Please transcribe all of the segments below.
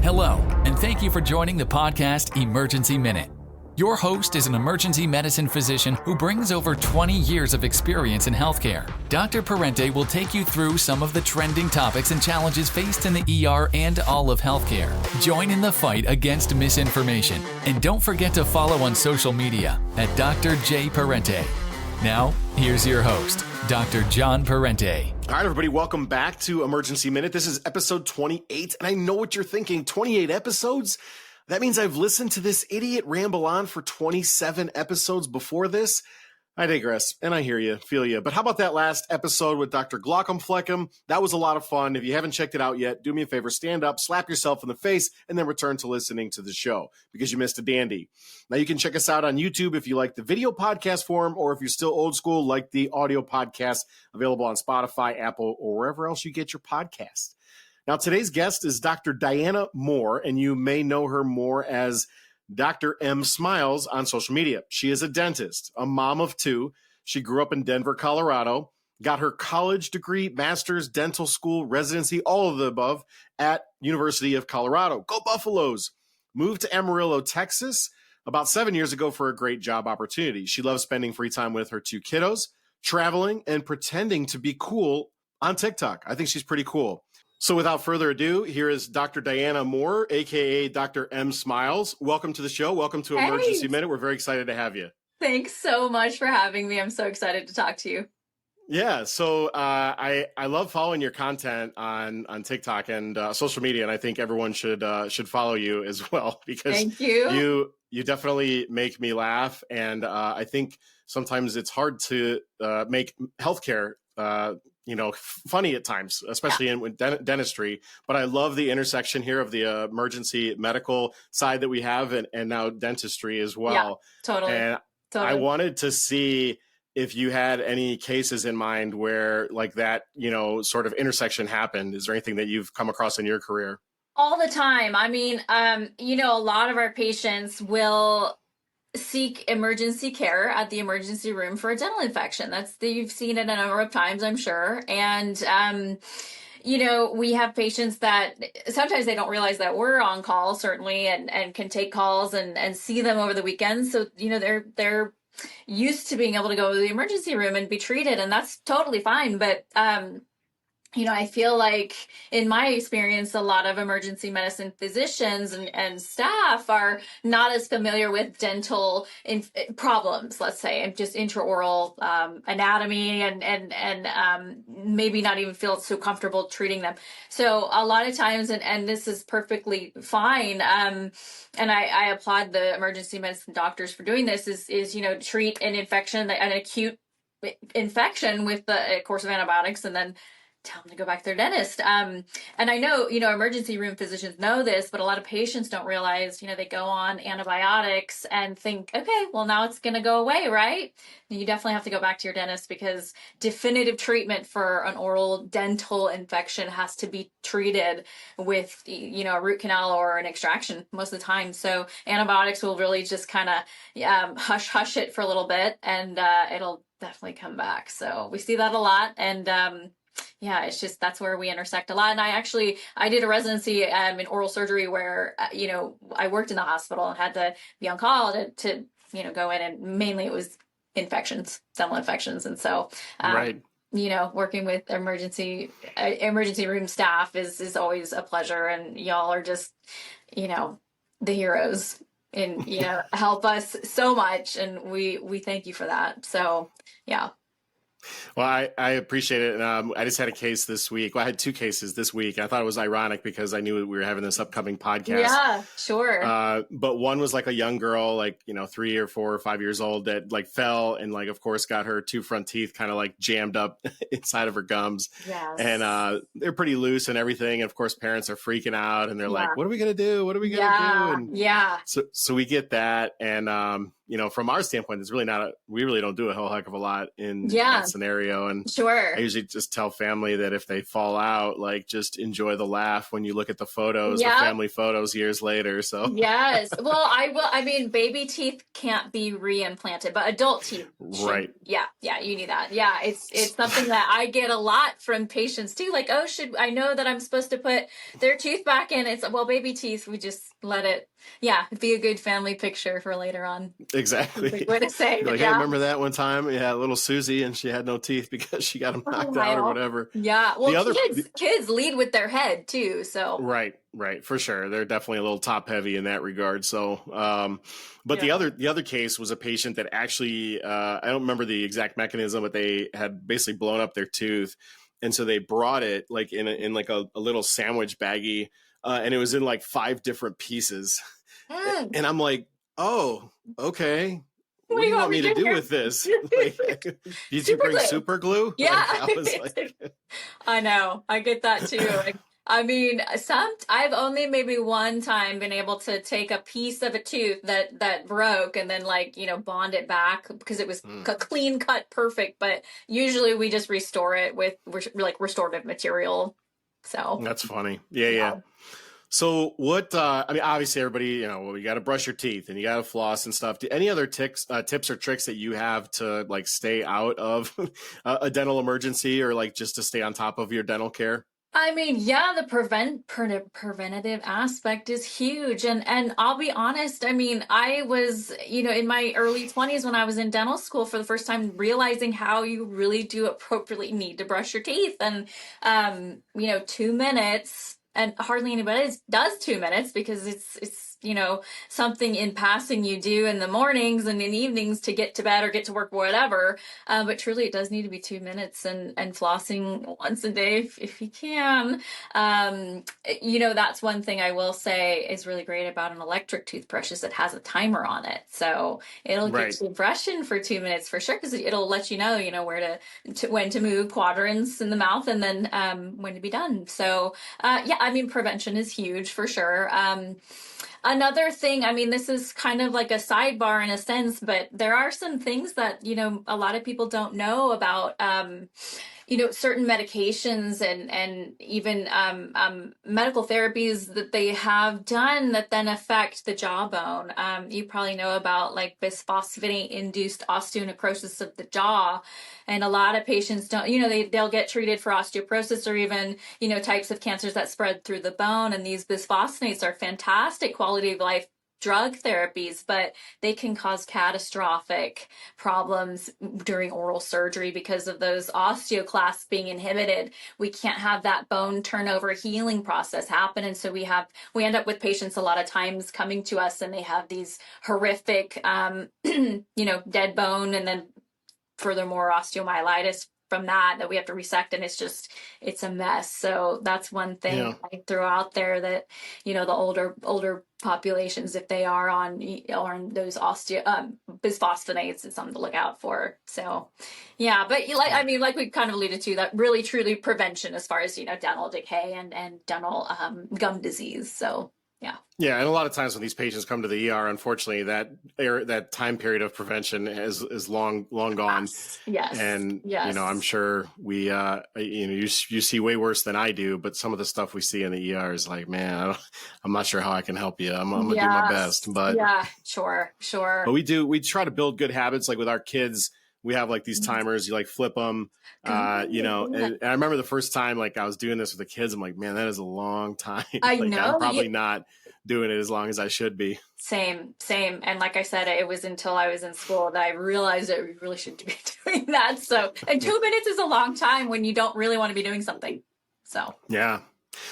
Hello, and thank you for joining the podcast Emergency Minute. Your host is an emergency medicine physician who brings over 20 years of experience in healthcare. Dr. Parente will take you through some of the trending topics and challenges faced in the ER and all of healthcare. Join in the fight against misinformation, and don't forget to follow on social media at Dr. J. Parente. Now, here's your host, Dr. John Parente. All right, everybody, welcome back to Emergency Minute. This is episode 28, and I know what you're thinking. 28 episodes? That means I've listened to this idiot ramble on for 27 episodes before this. I digress, and I hear you, feel you. But how about that last episode with Dr. Glaucom Fleckham? That was a lot of fun. If you haven't checked it out yet, do me a favor, stand up, slap yourself in the face, and then return to listening to the show because you missed a dandy. Now, you can check us out on YouTube if you like the video podcast form, or if you're still old school, like the audio podcast available on Spotify, Apple, or wherever else you get your podcast. Now, today's guest is Dr. Diana Moore, and you may know her more as DrMSmiles on social media. She is a dentist, a mom of two. She grew up in Denver, Colorado, got her college degree, master's, dental school, residency, all of the above at University of Colorado. Go Buffaloes! Moved to Amarillo, Texas about 7 years ago for a great job opportunity. She loves spending free time with her two kiddos, traveling, and pretending to be cool on TikTok. I think she's pretty cool. So without further ado, here is Dr. Diana Moore, a.k.a. DrMSmiles. Welcome to the show. Welcome to Emergency Minute. We're very excited to have you. Thanks so much for having me. I'm so excited to talk to you. Yeah, so I love following your content on TikTok and social media, and I think everyone should follow you as well because Thank you. You definitely make me laugh, and I think sometimes it's hard to make healthcare funny at times, especially in dentistry. But I love the intersection here of the emergency medical side that we have and now dentistry as well. Yeah, totally. And I wanted to see if you had any cases in mind where like that, sort of intersection happened. Is there anything that you've come across in your career? All the time. I mean, a lot of our patients will seek emergency care at the emergency room for a dental infection. You've seen it a number of times, I'm sure. And, we have patients that sometimes they don't realize that we're on call, certainly, and can take calls and see them over the weekend. So, they're used to being able to go to the emergency room and be treated, and that's totally fine. But, I feel like in my experience, a lot of emergency medicine physicians and staff are not as familiar with dental problems, let's say, and just intraoral anatomy and maybe not even feel so comfortable treating them. So a lot of times, and this is perfectly fine, and I applaud the emergency medicine doctors for doing this, is treat an infection, an acute infection with a course of antibiotics, and then tell them to go back to their dentist. And I know, emergency room physicians know this, but a lot of patients don't realize, they go on antibiotics and think, okay, well, now it's going to go away, right? And you definitely have to go back to your dentist because definitive treatment for an oral dental infection has to be treated with, a root canal or an extraction most of the time. So antibiotics will really just kind of hush it for a little bit, and it'll definitely come back. So we see that a lot. And it's just, that's where we intersect a lot. And I did a residency in oral surgery where, I worked in the hospital and had to be on call to go in, and mainly it was infections, dental infections. And so, right. Working with emergency room staff is always a pleasure. And y'all are just, the heroes and, help us so much. And we thank you for that. So, yeah. Well, I appreciate it. I just had a case this week. Well, I had two cases this week. I thought it was ironic because I knew we were having this upcoming podcast. Yeah, sure. But one was like a young girl, 3 or 4 or 5 years old that fell and of course got her two front teeth kind of jammed up inside of her gums. Yes. And they're pretty loose and everything. And of course, parents are freaking out and they're like, what are we going to do? What are we going to do? And yeah. So we get that. And, from our standpoint, it's really we really don't do a whole heck of a lot in Yeah, that scenario. And sure. I usually just tell family that if they fall out, like just enjoy the laugh when you look at the photos, the family photos years later. So yes. Well, I mean, baby teeth can't be reimplanted, but adult teeth should. Right. Yeah. You need that. Yeah. It's something that I get a lot from patients too. Like, oh, I know that I'm supposed to put their tooth back in? It's, well, baby teeth, we just let it, be a good family picture for later on. Exactly. Way to say. Like, hey, remember that one time? Yeah, little Susie, and she had no teeth because she got them knocked out or whatever. Yeah. Well, kids lead with their head too. So. Right. For sure. They're definitely a little top heavy in that regard. So, but the other case was a patient that actually, I don't remember the exact mechanism, but they had basically blown up their tooth. And so they brought it like in like a little sandwich baggie, and it was in like 5 different pieces. And I'm like, oh, okay. What do you want me to do with this? Like, did you bring super glue? Yeah. Like, I was like, I know. I get that too. I mean, I've only maybe one time been able to take a piece of a tooth that broke and then bond it back because it was a clean cut, perfect. But usually we just restore it with like restorative material. So that's funny. Yeah. So what, I mean, obviously everybody, you got to brush your teeth and you got to floss and stuff. Any other tips or tricks that you have to like stay out of a dental emergency or like just to stay on top of your dental care? I mean, yeah, the preventative aspect is huge. And I'll be honest, I mean, I was, in my early 20s when I was in dental school for the first time, realizing how you really do appropriately need to brush your teeth. And, 2 minutes, and hardly anybody does 2 minutes because it's something in passing you do in the mornings and in the evenings to get to bed or get to work, whatever. But truly it does need to be 2 minutes and flossing once a day if you can. That's one thing I will say is really great about an electric toothbrush is it has a timer on it. So it'll get you brushing for 2 minutes for sure because it'll let you know, where when to move quadrants in the mouth and then when to be done. So I mean, prevention is huge for sure. Another thing, I mean, this is kind of like a sidebar in a sense, but there are some things that, a lot of people don't know about, certain medications and even medical therapies that they have done that then affect the jawbone. You probably know about like bisphosphonate-induced osteonecrosis of the jaw. And a lot of patients don't, they'll get treated for osteoporosis or even, types of cancers that spread through the bone. And these bisphosphonates are fantastic quality of life drug therapies, but they can cause catastrophic problems during oral surgery because of those osteoclasts being inhibited. We can't have that bone turnover healing process happen. And so we end up with patients a lot of times coming to us and they have these horrific, dead bone and then furthermore osteomyelitis from that we have to resect, and it's a mess. So that's one thing I throw out there that, the older populations, if they are on those bisphosphonates, it's something to look out for. So, yeah, but like we kind of alluded to, that really truly prevention as far as, dental decay and dental gum disease. So, yeah. Yeah, and a lot of times when these patients come to the ER, unfortunately, that time period of prevention is long gone. Yes. And I'm sure we you see way worse than I do, but some of the stuff we see in the ER is like, man, I'm not sure how I can help you. I'm gonna do my best, but yeah, sure. But we try to build good habits, like with our kids. We have like these timers, you like flip them, and I remember the first time like I was doing this with the kids, I'm like, man, that is a long time. I know. I'm probably not doing it as long as I should be. Same. And like I said, it was until I was in school that I realized that we really shouldn't be doing that. So, and 2 minutes is a long time when you don't really want to be doing something. So, yeah.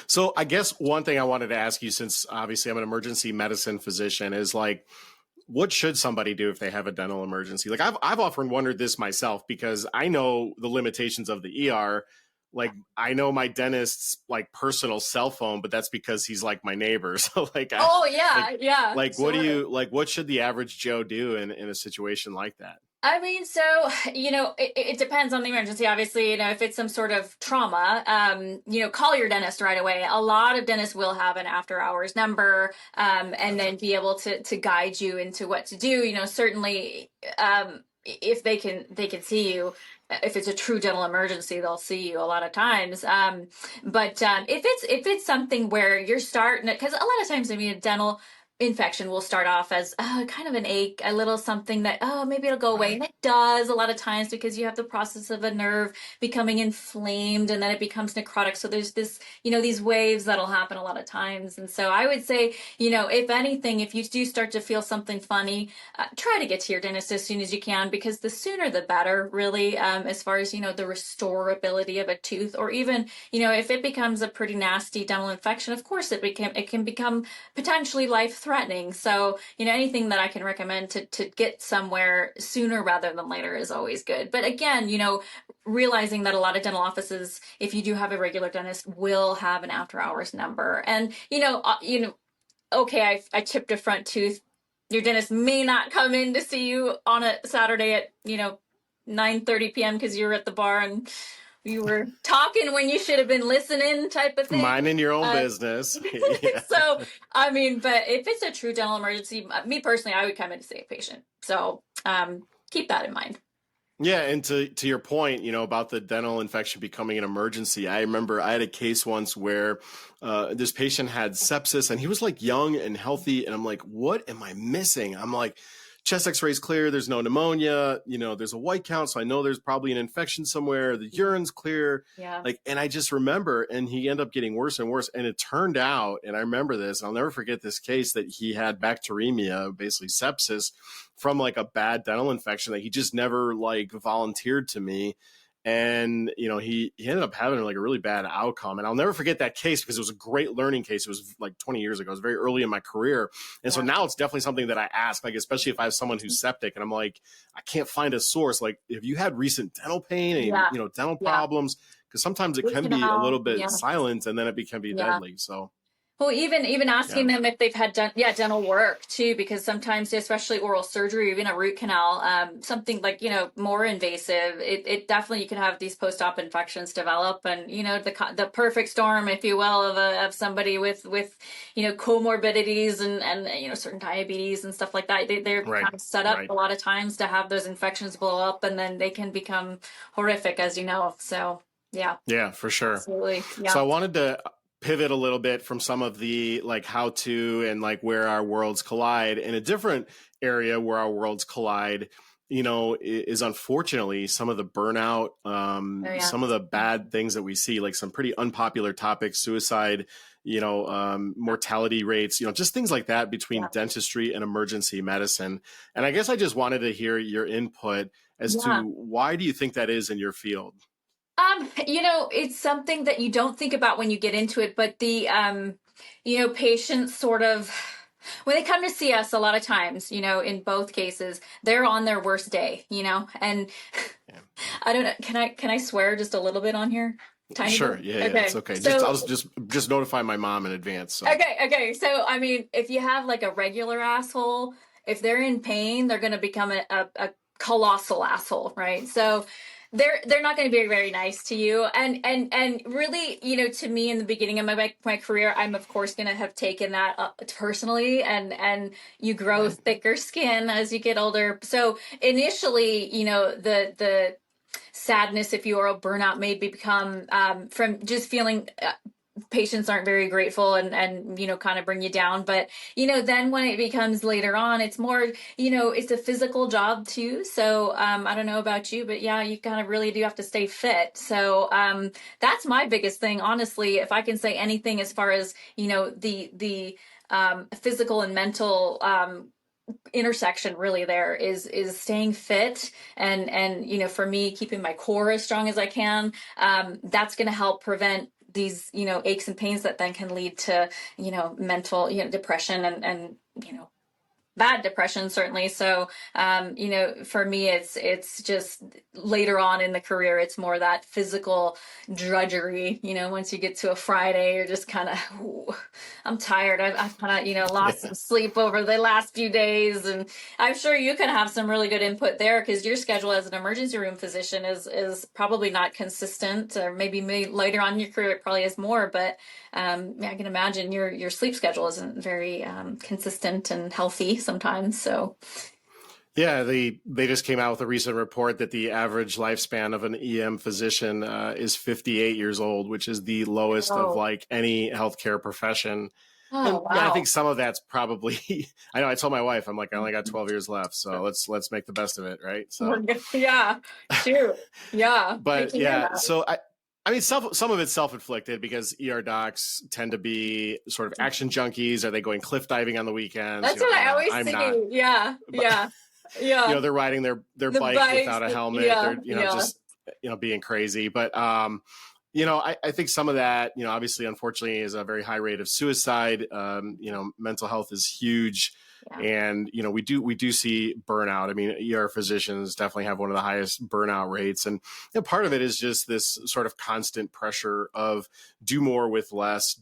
So I guess one thing I wanted to ask you, since obviously I'm an emergency medicine physician, is like, what should somebody do if they have a dental emergency? Like I've often wondered this myself because I know the limitations of the ER. Like I know my dentist's like personal cell phone, but that's because he's like my neighbor. So like, yeah. Like, sure. what should the average Joe do in a situation like that? I mean, so, it depends on the emergency. Obviously, if it's some sort of trauma, call your dentist right away. A lot of dentists will have an after hours number, and then be able to guide you into what to do. Certainly, if they can see you. If it's a true dental emergency, they'll see you a lot of times. But if it's something where you're starting, because a lot of times, I mean, a dental infection will start off as kind of an ache, a little something that, maybe it'll go away. And it does a lot of times because you have the process of a nerve becoming inflamed and then it becomes necrotic. So there's this, these waves that'll happen a lot of times. And so I would say, if anything, if you do start to feel something funny, try to get to your dentist as soon as you can, because the sooner the better, really, as far as, the restorability of a tooth, or even, if it becomes a pretty nasty dental infection, of course it can become potentially life threatening. So, anything that I can recommend to get somewhere sooner rather than later is always good. But again, realizing that a lot of dental offices, if you do have a regular dentist, will have an after hours number. And, okay, I chipped a front tooth. Your dentist may not come in to see you on a Saturday at, 9:30 p.m. because you were at the bar and you were talking when you should have been listening, type of thing. Minding your own business. Yeah. So, I mean, but if it's a true dental emergency, me personally, I would come in to see a patient. So keep that in mind. Yeah, and to your point, about the dental infection becoming an emergency, I remember I had a case once where this patient had sepsis and he was like young and healthy. And I'm like, what am I missing? I'm like, chest x-ray's clear. There's no pneumonia. There's a white count. So I know there's probably an infection somewhere. The urine's clear. Yeah. And I just remember, and he ended up getting worse and worse. And it turned out, and I remember this, I'll never forget this case, that he had bacteremia, basically sepsis, from like a bad dental infection that he just never volunteered to me. And, he ended up having like a really bad outcome. And I'll never forget that case because it was a great learning case. It was like 20 years ago. It was very early in my career. And so now it's definitely something that I ask, especially if I have someone who's septic and I'm like, I can't find a source. Like, have you had recent dental pain and, dental problems? Because sometimes it can be a little bit silent and then it can be deadly. So. Well, even asking them if they've had dental work too, because sometimes, especially oral surgery, even a root canal, something like, more invasive, it definitely, you can have these post-op infections develop, and, the perfect storm, if you will, of somebody with comorbidities and certain diabetes and stuff like that. They're kind of set up a lot of times to have those infections blow up, and then they can become horrific, as you know. So, yeah. Yeah, for sure. Absolutely. Yeah. So I wanted to pivot a little bit from some of the how to and where our worlds collide. In a different area where our worlds collide, is unfortunately some of the burnout, some of the bad things that we see, like some pretty unpopular topics, suicide, mortality rates, just things like that between dentistry and emergency medicine. And I guess I just wanted to hear your input as to why do you think that is in your field? It's something that you don't think about when you get into it, but the, patients sort of, when they come to see us, a lot of times, in both cases, they're on their worst day, and I don't know, can I swear just a little bit on here? Tiny sure. bit? Yeah, okay. It's okay. So, I'll just notify my mom in advance. So. Okay. So, I mean, if you have like a regular asshole, if they're in pain, they're going to become a colossal asshole, right? So, they're not going to be very nice to you, and really, to me, in the beginning of my career, I'm of course going to have taken that personally, and you grow thicker skin as you get older. So initially, the sadness, if you are a burnout, may become from just feeling. Patients aren't very grateful and kind of bring you down. But, then when it becomes later on, it's more, it's a physical job too. So I don't know about you, but yeah, you kind of really do have to stay fit. So that's my biggest thing, honestly, if I can say anything as far as, the physical and mental intersection really there is staying fit and for me, keeping my core as strong as I can. That's going to help prevent these, aches and pains that then can lead to, mental, depression and bad depression, certainly. So, for me, it's just later on in the career, it's more that physical drudgery, once you get to a Friday, you're just kind of, I'm tired. I've kind of, lost some sleep over the last few days. And I'm sure you can have some really good input there because your schedule as an emergency room physician is probably not consistent, or maybe later on in your career, it probably is more. But I can imagine your sleep schedule isn't very consistent and healthy sometimes. So. Yeah, they just came out with a recent report that the average lifespan of an EM physician is 58 years old, which is the lowest of like any healthcare profession. Oh, And wow. yeah, I think some of that's probably, I know I told my wife, I'm like, I only got 12 years left. So let's make the best of it. Right. So yeah, shoot. Yeah. but yeah, so I mean, some of it's self-inflicted because ER docs tend to be sort of action junkies. Are they going cliff diving on the weekends? That's what I always see. Not. Yeah. Yeah. Yeah. They're riding their bike without a helmet. Yeah, they're just being crazy. But I think some of that, obviously, unfortunately, is a very high rate of suicide. Mental health is huge. Yeah. And, we do see burnout. I mean, ER physicians definitely have one of the highest burnout rates. And part of it is just this sort of constant pressure of do more with less,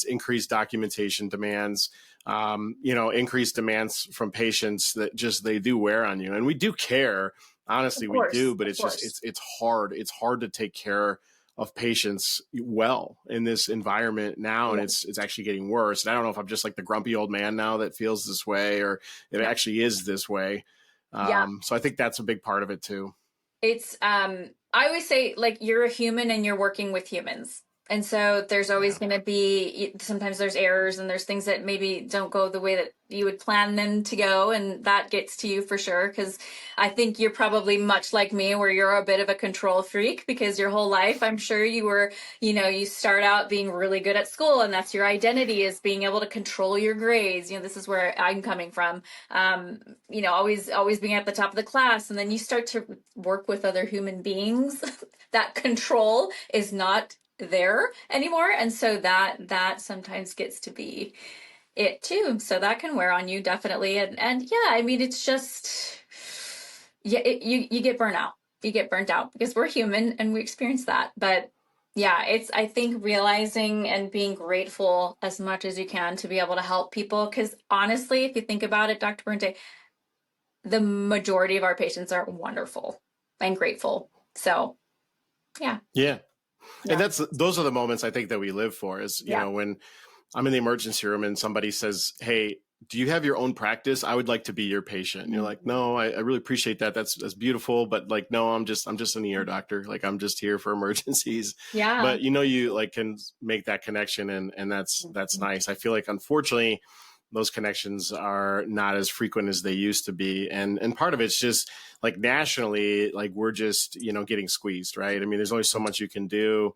increased documentation demands, increased demands from patients that just, they do wear on you. And we do care. Honestly, we do, but it's just, it's hard. It's hard to take care of patients well in this environment now. And it's actually getting worse. And I don't know if I'm just like the grumpy old man now that feels this way, or it actually is this way. So I think that's a big part of it too. It's, I always say, like, you're a human and you're working with humans. And so there's always going to be, sometimes there's errors and there's things that maybe don't go the way that you would plan them to go. And that gets to you for sure. Because I think you're probably much like me, where you're a bit of a control freak, because your whole life, I'm sure you were, you start out being really good at school, and that's your identity, is being able to control your grades. This is where I'm coming from. Always being at the top of the class. And then you start to work with other human beings. That control is not there anymore, and so that sometimes gets to be it too. So that can wear on you, definitely. And yeah, I mean, it's just you get burnt out because we're human and we experience that. But yeah, it's, I think, realizing and being grateful as much as you can to be able to help people, because honestly, if you think about it, Dr. Parente, the majority of our patients are wonderful and grateful. So yeah. And those are the moments I think that we live for, is, when I'm in the emergency room and somebody says, hey, do you have your own practice? I would like to be your patient. And you're like, no, I really appreciate that. That's beautiful. But like, no, I'm just an ER doctor. Like, I'm just here for emergencies. Yeah. But you like can make that connection, and that's nice. I feel like, unfortunately, those connections are not as frequent as they used to be. And part of it's just like nationally, like we're just, getting squeezed, right? I mean, there's only so much you can do,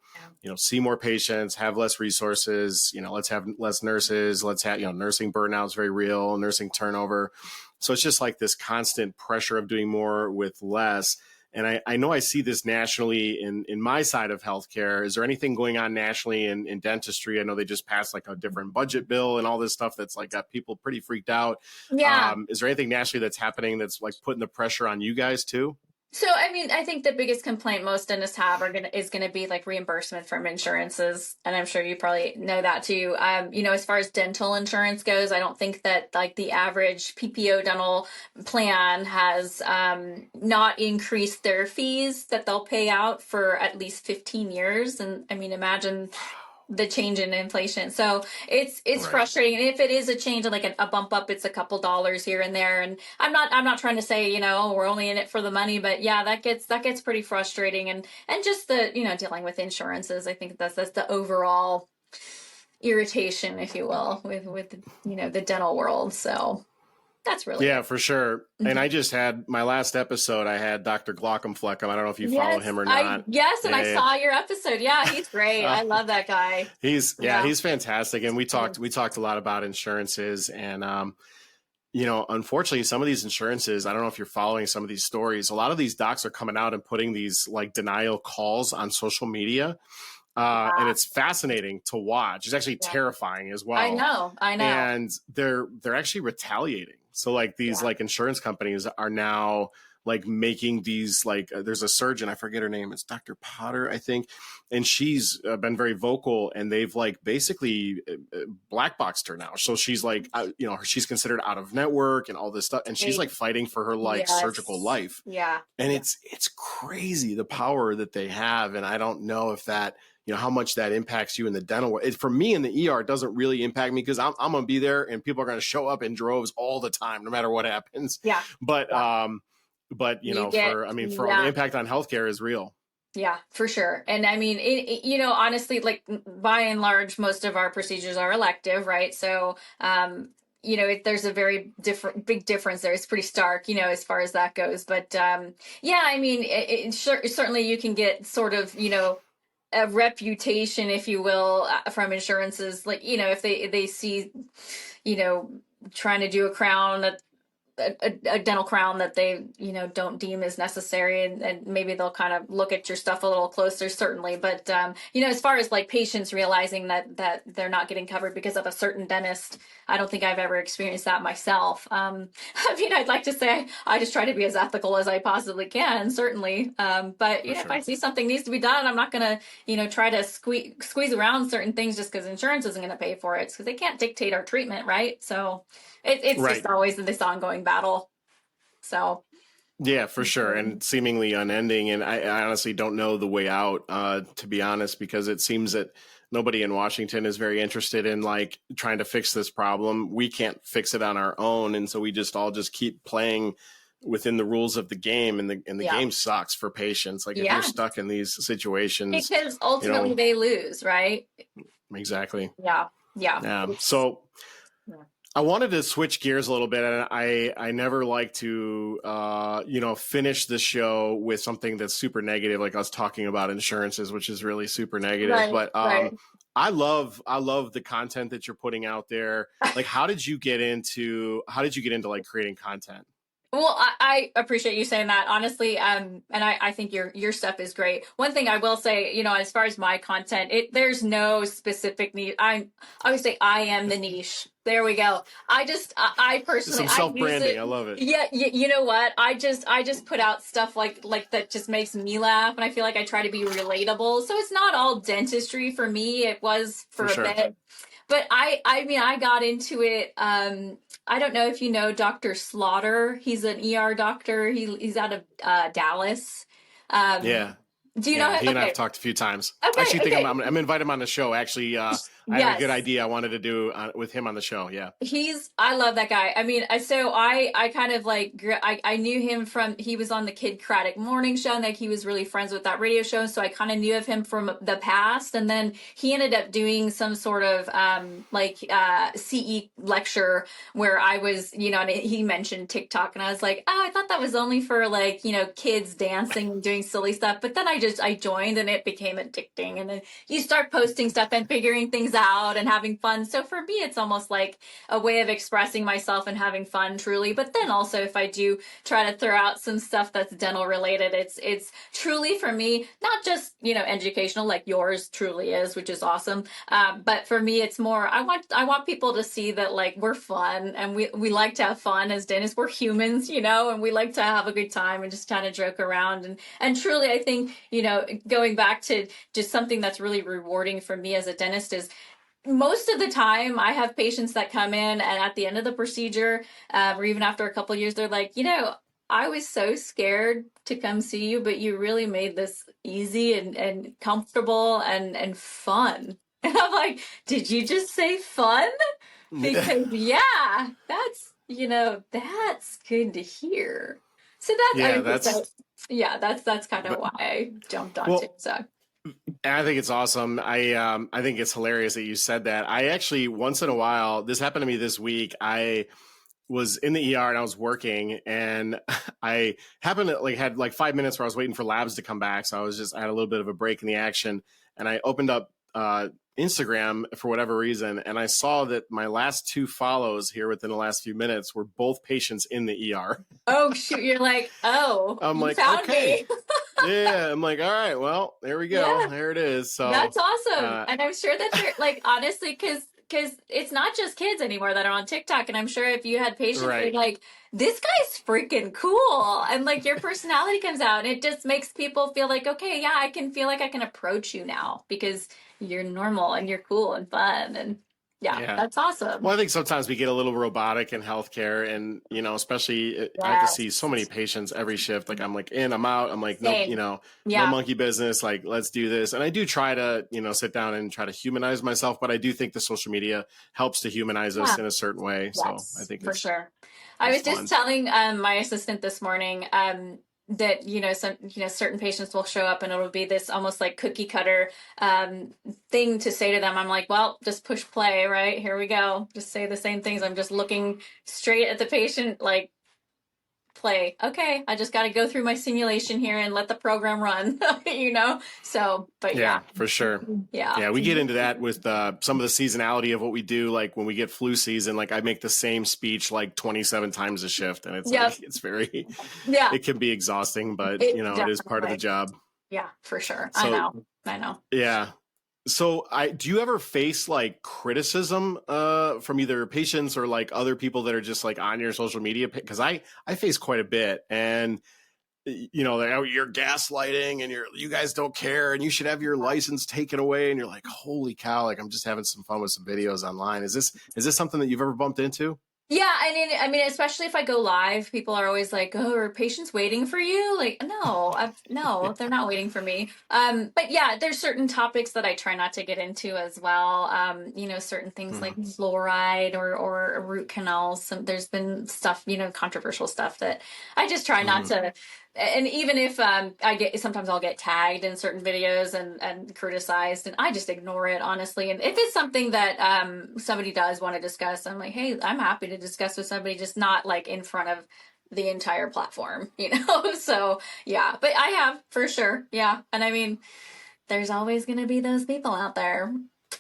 see more patients, have less resources, let's have less nurses, let's have, nursing burnout is very real, nursing turnover. So it's just like this constant pressure of doing more with less. And I know I see this nationally in my side of healthcare. Is there anything going on nationally in dentistry? I know they just passed like a different budget bill and all this stuff that's like got people pretty freaked out. Yeah. Is there anything nationally that's happening that's like putting the pressure on you guys too? So, I mean, I think the biggest complaint most dentists have is going to be like reimbursement from insurances. And I'm sure you probably know that too. As far as dental insurance goes, I don't think that like the average PPO dental plan has not increased their fees that they'll pay out for at least 15 years. And I mean, imagine the change in inflation. So it's right. Frustrating. And if it is a change, like a bump up, it's a couple dollars here and there. And I'm not trying to say, we're only in it for the money, but yeah, that gets pretty frustrating. And just the, dealing with insurances, I think that's the overall irritation, if you will, with the dental world. So that's really good. For sure. Mm-hmm. And I just had my last episode. I had Dr. Glaucomfleckum. I don't know if you follow him or not. I saw your episode. Yeah, he's great. I love that guy. He's fantastic. And we talked a lot about insurances, and unfortunately, some of these insurances, I don't know if you're following some of these stories. A lot of these docs are coming out and putting these like denial calls on social media. And it's fascinating to watch. It's actually terrifying as well. I know. And they're actually retaliating. So like these like insurance companies are now like making these, like, there's a surgeon, I forget her name, it's Dr. Potter, I think, and she's been very vocal, and they've like basically black boxed her now. So she's like, she's considered out of network and all this stuff, and she's like fighting for her like surgical life. Yeah. And it's crazy the power that they have. And I don't know if that, how much that impacts you in the dental world. For me in the ER, it doesn't really impact me because I'm going to be there and people are going to show up in droves all the time, no matter what happens. Yeah. But all the impact on healthcare is real. Yeah, for sure. And I mean, honestly, like by and large, most of our procedures are elective, right? So, there's a very big difference there. It's pretty stark, as far as that goes. But I mean, certainly you can get sort of, a reputation, if you will, from insurances, like, if they see, trying to do a crown, a dental crown that they, don't deem as necessary, and maybe they'll kind of look at your stuff a little closer, certainly. But, as far as like patients realizing that they're not getting covered because of a certain dentist, I don't think I've ever experienced that myself. I mean, I'd like to say I just try to be as ethical as I possibly can, certainly. But, sure, if I see something needs to be done, I'm not going to, try to squeeze around certain things just because insurance isn't going to pay for it. It's because they can't dictate our treatment, right? So it's right. Just always this ongoing battle. So. Yeah, for sure. And seemingly unending. And I honestly don't know the way out, to be honest, because it seems that nobody in Washington is very interested in like trying to fix this problem. We can't fix it on our own. And so we all keep playing within the rules of the game, and the game sucks for patients. Like if you're stuck in these situations, because ultimately they lose, right? Exactly. Yeah. So I wanted to switch gears a little bit, and I never like to, finish the show with something that's super negative, like us talking about insurances, which is really super negative. Right, but I love the content that you're putting out there. Like, how did you get into like creating content? Well, I appreciate you saying that, honestly. And I think your stuff is great. One thing I will say, as far as my content, there's no specific niche. I always say I am the niche. There we go. I personally, some self-branding. I love it. Yeah. You know what? I just put out stuff like that just makes me laugh. And I feel like I try to be relatable. So it's not all dentistry for me. It was for a bit. But I mean, I got into it. I don't know if you know Dr. Slaughter. He's an ER doctor. He's out of Dallas. Yeah. Do you know him? He and I have talked a few times. I actually think I'm invite him on the show. Actually, I have a good idea I wanted to do with him on the show. Yeah. I love that guy. I mean, so I kind of like, I knew him from, he was on the Kid Craddock morning show, and like he was really friends with that radio show. So I kind of knew of him from the past. And then he ended up doing some sort of CE lecture where I was, and he mentioned TikTok, and I was like, oh, I thought that was only for like, kids dancing and doing silly stuff. But then I joined, and it became addicting. And then you start posting stuff and figuring things out and having fun. So for me, it's almost like a way of expressing myself and having fun, truly. But then also, if I do try to throw out some stuff that's dental related, it's truly for me, not just, educational like yours truly is, which is awesome. But for me, it's more, I want people to see that like we're fun, and we like to have fun as dentists. We're humans, and we like to have a good time and just kind of joke around. And truly, I think, going back to just something that's really rewarding for me as a dentist is most of the time I have patients that come in, and at the end of the procedure, or even after a couple of years, they're like, I was so scared to come see you, but you really made this easy and comfortable and fun. And I'm like, did you just say fun? Because that's, that's good to hear. So that's kind of why I jumped onto it. So. I think it's awesome. I think it's hilarious that you said that. I actually, once in a while, this happened to me this week. I was in the ER and I was working, and I happened to had 5 minutes where I was waiting for labs to come back. So I had a little bit of a break in the action, and I opened up Instagram for whatever reason, and I saw that my last 2 follows here within the last few minutes were both patients in the ER. Oh shoot! You're like, oh, I'm like, found okay. Me. Yeah, I'm like, all right, well, there we go. Yeah. There it is. So that's awesome. And I'm sure that you're like, honestly, because because it's not just kids anymore that are on TikTok. And I'm sure if you had patients who are like, this guy's freaking cool. And like your personality comes out and it just makes people feel like, okay, yeah, I can feel like I can approach you now because you're normal and you're cool and fun. And yeah, that's awesome. Well, I think sometimes we get a little robotic in healthcare, and especially I have to see so many patients every shift. Like I'm like in, I'm out. I'm like, nope, no monkey business. Like, let's do this. And I do try to, sit down and try to humanize myself, but I do think the social media helps to humanize us in a certain way. So I think for sure. I was just telling my assistant this morning that certain patients will show up and it'll be this almost like cookie cutter thing to say to them. I'm like, well, just push play, right? Here we go. Just say the same things. I'm just looking straight at the patient, like, play. Okay, I just got to go through my simulation here and let the program run, So, but yeah, for sure. Yeah, we get into that with some of the seasonality of what we do. Like when we get flu season, like I make the same speech like 27 times a shift, and it's like it's very it can be exhausting, but it is part of the job. Yeah, for sure. So, I know. Yeah. So do you ever face like criticism from either patients or like other people that are just like on your social media? Because I face quite a bit, and you're gaslighting and you guys don't care and you should have your license taken away, and you're like, holy cow, like I'm just having some fun with some videos online. Is this something that you've ever bumped into? Yeah, I mean, especially if I go live, people are always like, "Oh, are patients waiting for you?" Like, no, they're not waiting for me. But yeah, there's certain topics that I try not to get into as well. Certain things like fluoride or root canals. There's been stuff, controversial stuff that I just try not to. And even if sometimes I'll get tagged in certain videos and criticized, and I just ignore it, honestly. And if it's something that somebody does want to discuss, I'm like, hey, I'm happy to discuss with somebody, just not like in front of the entire platform, So yeah, but I have for sure. Yeah. And I mean, there's always going to be those people out there.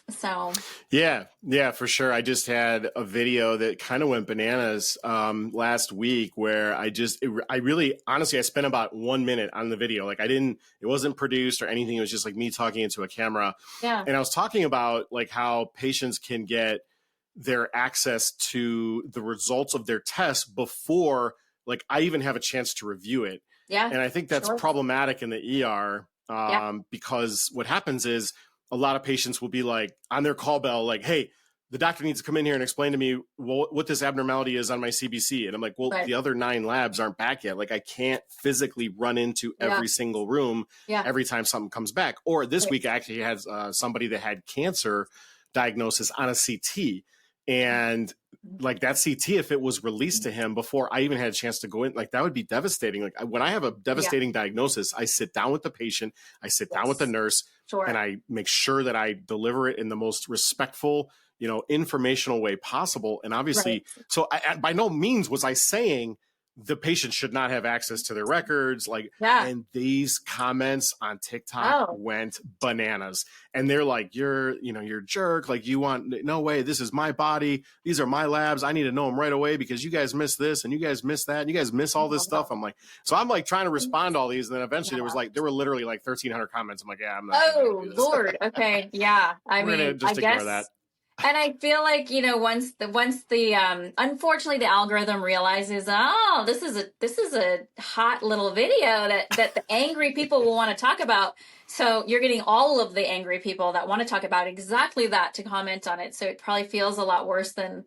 So yeah, for sure. I just had a video that kind of went bananas last week where I really honestly I spent about 1 minute on the video. Like it wasn't produced or anything. It was just like me talking into a camera. Yeah. And I was talking about like how patients can get their access to the results of their test before like I even have a chance to review it. Yeah. And I think that's problematic in the ER because what happens is a lot of patients will be like on their call bell, like, hey, the doctor needs to come in here and explain to me what this abnormality is on my CBC. And I'm like, well, the other 9 labs aren't back yet. Like I can't physically run into every single room every time something comes back. Or this week I actually had somebody that had cancer diagnosis on a CT. And like that CT, if it was released to him before I even had a chance to go in, like that would be devastating. Like when I have a devastating diagnosis, I sit down with the patient, I sit down with the nurse, and I make sure that I deliver it in the most respectful, informational way possible. And obviously, so I by no means was I saying the patient should not have access to their records. And these comments on TikTok went bananas. And they're like, you're a jerk. Like no way. This is my body. These are my labs. I need to know them right away because you guys missed this and you guys missed that. And you guys miss all this stuff. I'm like, so I'm like trying to respond to all these. And then eventually there were literally like 1,300 comments. I'm like, yeah, I'm not. Oh, Lord. Okay. Yeah. I mean, just ignore that. And I feel like, once the unfortunately the algorithm realizes, this is a hot little video that the angry people will want to talk about. So you're getting all of the angry people that want to talk about exactly that to comment on it. So it probably feels a lot worse than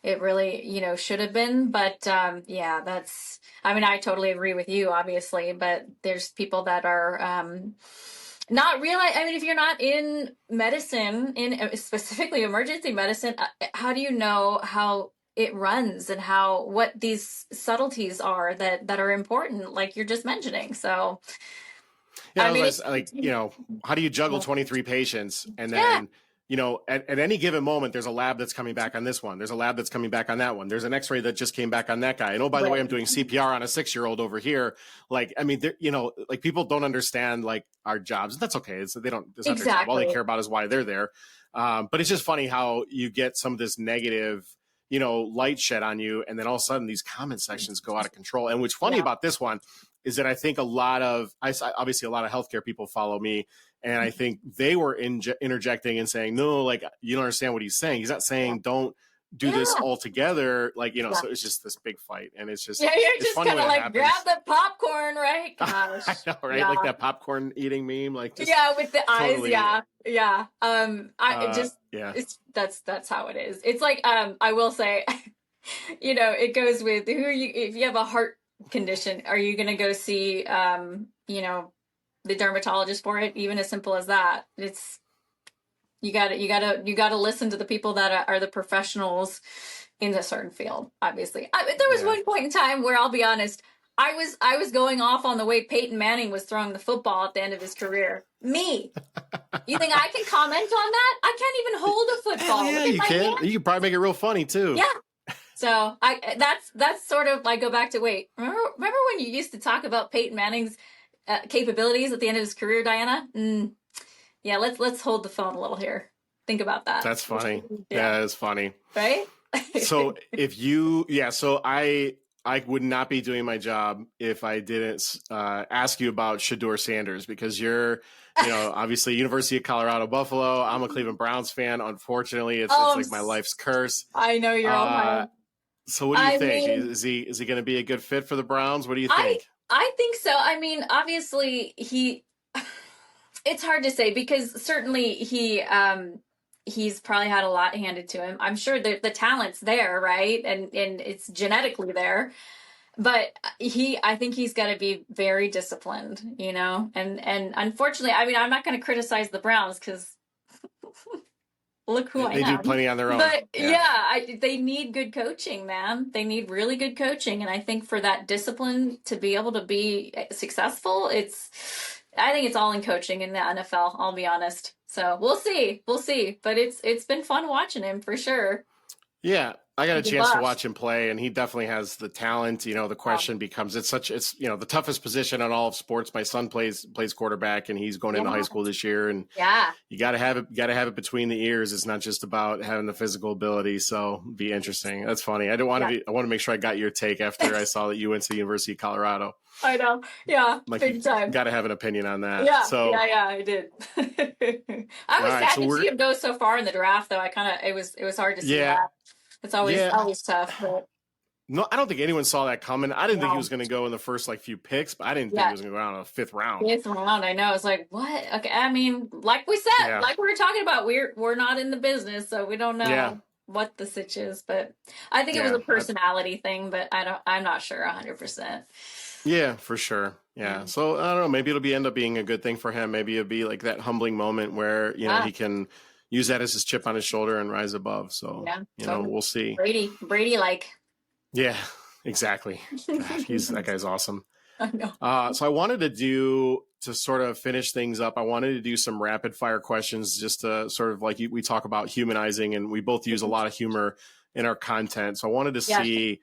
it really, should have been. But I totally agree with you, obviously, but there's people that are, not realize. I mean, if you're not in medicine, in specifically emergency medicine, how do you know how it runs and what these subtleties are that are important, like you're just mentioning? So, how do you juggle 23 patients and then? At any given moment, there's a lab that's coming back on this one. There's a lab that's coming back on that one. There's an x-ray that just came back on that guy. And oh, by the way, I'm doing CPR on a 6-year-old over here. Like, I mean, like people don't understand like our jobs. That's okay. It's not their job. All they care about is why they're there. But it's just funny how you get some of this negative, light shed on you. And then all of a sudden these comment sections go out of control. And what's funny about this one is that I think obviously a lot of healthcare people follow me, and I think they were interjecting and saying, no, like, you don't understand what he's saying. He's not saying don't do this all together. Like, so it's just this big fight, and it's just, you're just kind of like, grab the popcorn, right? Gosh. I know, right? Like that popcorn eating meme, like, just with the totally, eyes. Yeah. That's how it is. It's like, I will say, it goes with who are you, if you have a heart condition, are you going to go see, the dermatologist for it? Even as simple as that. It's, you gotta listen to the people that are the professionals in a certain field. Obviously, there was one point in time where, I'll be honest, I was going off on the way Peyton Manning was throwing the football at the end of his career. Me, you think I can comment on that? I can't even hold a football. Hell yeah, you can. You can probably make it real funny too. Yeah. So that's sort of like, go back to, wait, remember when you used to talk about Peyton Manning's capabilities at the end of his career, Diana? Yeah, let's hold the phone a little here. Think about that. That's funny. Yeah, it's funny. Right? So so I would not be doing my job if I didn't ask you about Shedeur Sanders, because you're, obviously University of Colorado Buffalo. I'm a Cleveland Browns fan. Unfortunately, it's like my life's curse. I know you're all So what do you think? Is he going to be a good fit for the Browns? What do you think? I think so. I mean, obviously it's hard to say, because certainly he's probably had a lot handed to him. I'm sure the talent's there, right? And it's genetically there. But I think he's got to be very disciplined, and unfortunately, I mean, I'm not going to criticize the Browns, because look who I am. They do plenty on their own. But they need good coaching, man. They need really good coaching. And I think for that discipline to be able to be successful, I think it's all in coaching in the NFL, I'll be honest. So we'll see. But it's been fun watching him, for sure. Yeah, I got a chance to watch him play, and he definitely has the talent. The question becomes, it's the toughest position in all of sports. My son plays quarterback, and he's going into high school this year, and you got to have it between the ears. It's not just about having the physical ability. So it'd be interesting. That's funny. I want to make sure I got your take after I saw that you went to the University of Colorado. I know. Yeah. Like, big time. Got to have an opinion on that. Yeah. So, yeah, I did. I was sad to see him go so far in the draft, though. It was hard to see that. It's always tough. But... No, I don't think anyone saw that coming. I didn't think he was going to go in the first few picks, but I didn't think he was going to go out in the fifth round. I know. It's like, what? Okay. I mean, like we said, like we were talking about, we're not in the business, so we don't know what the sitch is. But I think it was a personality thing, but I'm not sure 100%. Yeah, for sure. Yeah. So I don't know. Maybe it'll end up being a good thing for him. Maybe it'll be like that humbling moment where, he can use that as his chip on his shoulder and rise above. So, we'll see. Brady like. Yeah, exactly. That guy's awesome. I know. So I wanted to sort of finish things up, I wanted to do some rapid fire questions, just to sort of like we talk about humanizing, and we both use a lot of humor in our content. So I wanted to see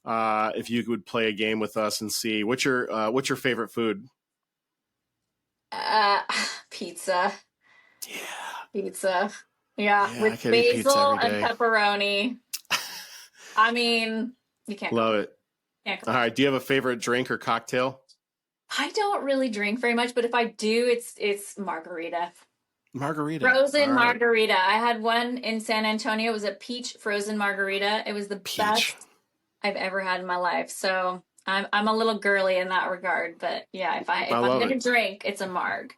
if you would play a game with us and see what's your favorite food? Pizza. Yeah. Pizza. Yeah, with basil and pepperoni. I mean, you can't. Love it. All right. Do you have a favorite drink or cocktail? I don't really drink very much, but if I do, it's margarita. Margarita. Frozen margarita. I had one in San Antonio. It was a peach frozen margarita. It was the best I've ever had in my life. So I'm a little girly in that regard, but yeah, if I'm going to drink, it's a marg.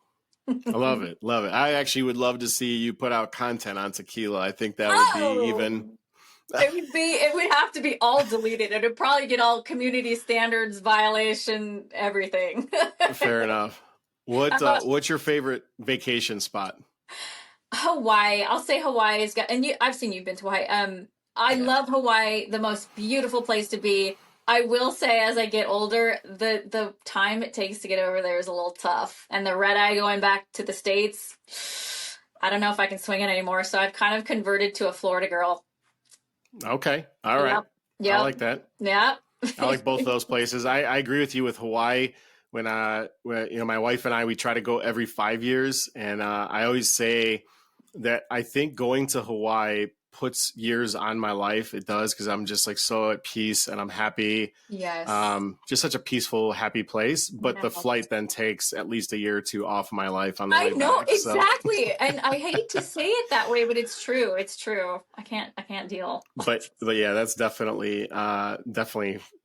I love it. Love it. I actually would love to see you put out content on tequila. I think that would be even. It would have to be all deleted. It would probably get all community standards violation, everything. Fair enough. What's your favorite vacation spot? Hawaii. I'll say Hawaii's got, and I've seen you've been to Hawaii. I love Hawaii, the most beautiful place to be. I will say, as I get older, the time it takes to get over there is a little tough. And the red eye going back to the States, I don't know if I can swing it anymore. So I've kind of converted to a Florida girl. Okay. All right. Yep. I like that. Yeah. I like both those places. I agree with you with Hawaii. When my wife and I, we try to go every 5 years. And I always say that I think going to Hawaii puts years on my life. It does, because I'm just like so at peace and I'm happy. Yes. Just such a peaceful, happy place. But the flight then takes at least a year or two off my life on the way back. I know, exactly. And I hate to say it that way, but it's true. It's true. I can't deal. But yeah, that's definitely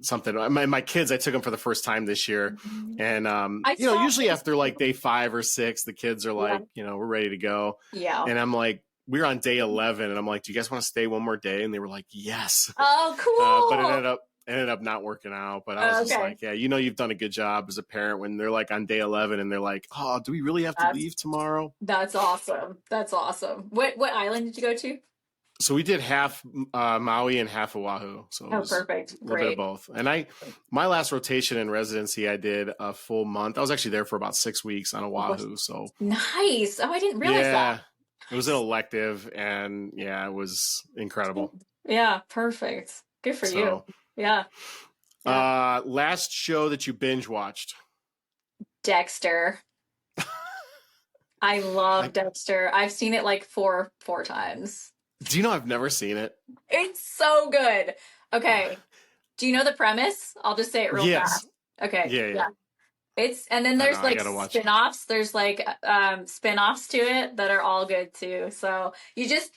something. My kids, I took them for the first time this year. And, usually after like day 5 or 6, the kids are like, we're ready to go. Yeah. And I'm like, we were on day 11 and I'm like, do you guys want to stay one more day? And they were like, yes. Oh, cool. But it ended up not working out. But I was just like, yeah, you've done a good job as a parent when they're like on day 11 and they're like, oh, do we really have to leave tomorrow? That's awesome. That's awesome. What island did you go to? So we did half Maui and half Oahu. So it was perfect. A little bit of both. And my last rotation in residency, I did a full month. I was actually there for about 6 weeks on Oahu. So nice. Oh, I didn't realize that. It was an elective, and it was incredible. Yeah, perfect. Good for you. Yeah. Last show that you binge watched? Dexter. I love Dexter. I've seen it like four times. Do you know I've never seen it? It's so good. Okay. Do you know the premise? I'll just say it real fast. Okay. Yeah. And then there's like spin-offs. There's like spin-offs to it that are all good too. So he's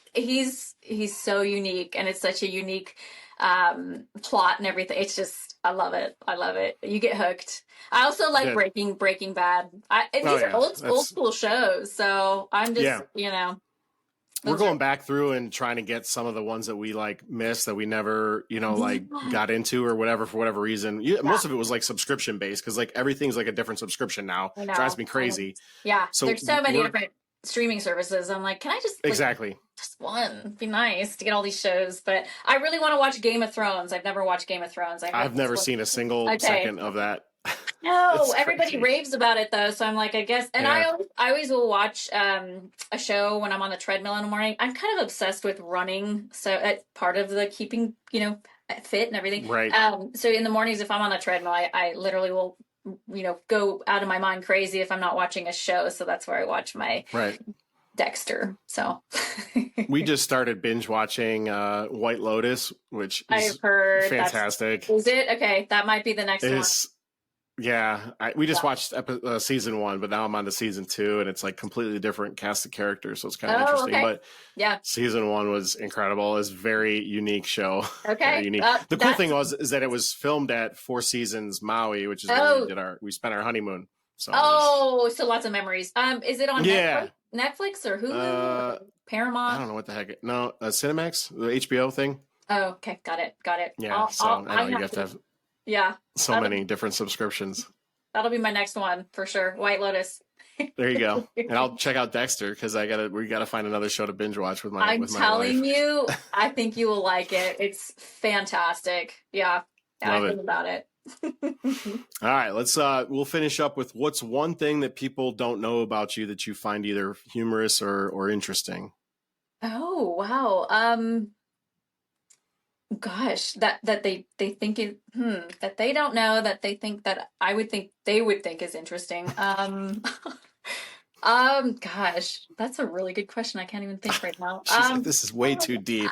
so unique, and it's such a unique plot and everything. It's just, I love it. You get hooked. I also like Breaking Bad. These are old school shows. So I'm just, we're going back through and trying to get some of the ones that we like missed that we never, got into or whatever, for whatever reason. Most of it was like subscription based, because like everything's like a different subscription now. It drives me crazy. Yeah. So there's so many different streaming services. I'm like, can I just just one? It'd be nice to get all these shows. But I really want to watch Game of Thrones. I've never watched Game of Thrones. I've never seen a single second of that. No, everybody raves about it though, so I'm like, I guess. And I always will watch a show when I'm on the treadmill in the morning. I'm kind of obsessed with running, so that's part of the keeping fit and everything. Right. So in the mornings, if I'm on the treadmill, I literally will go out of my mind crazy if I'm not watching a show. So that's where I watch my Dexter. So we just started binge watching White Lotus, which is I've heard fantastic. Is it? Okay, that might be the next one. Yeah, we just watched season 1, but now I'm on to season 2, and it's like completely different cast of characters, so it's kind of interesting. Okay. But season 1 was incredible. It's a very unique show. Okay, very unique. The cool thing is that it was filmed at Four Seasons Maui, which is where we spent our honeymoon. So so lots of memories. Is it on Netflix or Hulu? Paramount? I don't know what the heck. No, Cinemax, the HBO thing. Oh, okay, got it. Yeah, I know you have to have. Yeah. So many different subscriptions. That'll be my next one for sure. White Lotus. There you go. And I'll check out Dexter, because we gotta find another show to binge watch with my I'm telling you, I think you will like it. It's fantastic. Yeah. Love it about it. All right, we'll finish up with what's one thing that people don't know about you that you find either humorous or interesting. Oh, wow. Gosh, that they think it that they don't know, that they think that I would think they would think is interesting. Gosh, that's a really good question. I can't even think right now. This is way too deep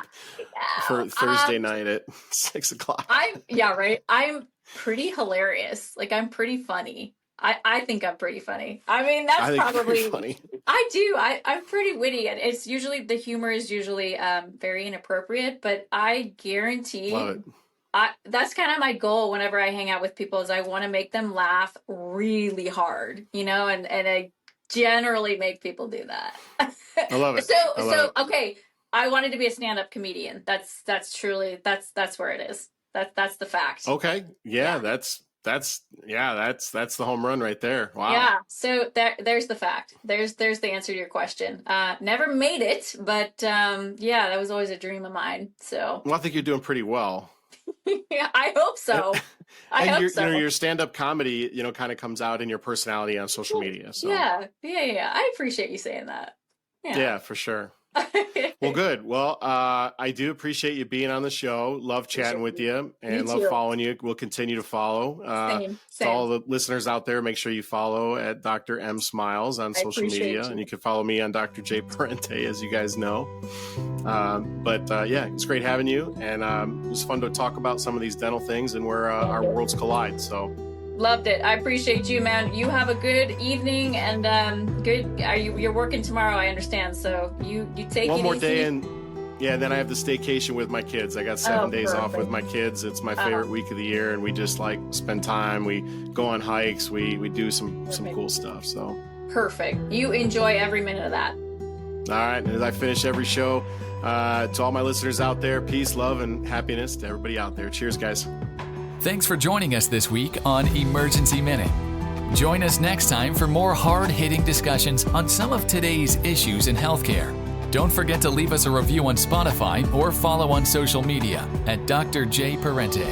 for Thursday night at 6:00. I'm pretty hilarious. Like, I'm pretty funny. I think I'm pretty funny. I mean, that's probably funny. I do. I'm pretty witty, and it's usually, the humor is usually very inappropriate, but I guarantee that's kind of my goal whenever I hang out with people, is I want to make them laugh really hard, and I generally make people do that. I love it. Okay, I wanted to be a stand-up comedian. That's truly that's where it is. That's the fact. Okay. Yeah. That's the home run right there. Wow. Yeah. So there's the fact. There's the answer to your question. Never made it, but that was always a dream of mine. So. Well, I think you're doing pretty well. Yeah, I hope so. Your stand-up comedy, kind of comes out in your personality on social media. So. Yeah. I appreciate you saying that. Yeah, for sure. Well, good. Well, I do appreciate you being on the show. Love chatting with you and love following you. We'll continue to follow. Same. To all the listeners out there, make sure you follow at DrMSmiles on social media. And you can follow me on Dr. J Parente, as you guys know. Yeah, it's great having you. And it was fun to talk about some of these dental things and where our worlds collide. So. Loved it. I appreciate you, man. You have a good evening and you're working tomorrow, I understand. So you take one it more easy. day and then I have the staycation with my kids. I got 7 days off with my kids. It's my favorite week of the year, and we just like spend time. We go on hikes. We do some cool stuff. So perfect. You enjoy every minute of that. All right. And as I finish every show, to all my listeners out there, peace, love, and happiness to everybody out there. Cheers, guys. Thanks for joining us this week on Emergency Minute. Join us next time for more hard-hitting discussions on some of today's issues in healthcare. Don't forget to leave us a review on Spotify or follow on social media at Dr. J Parente.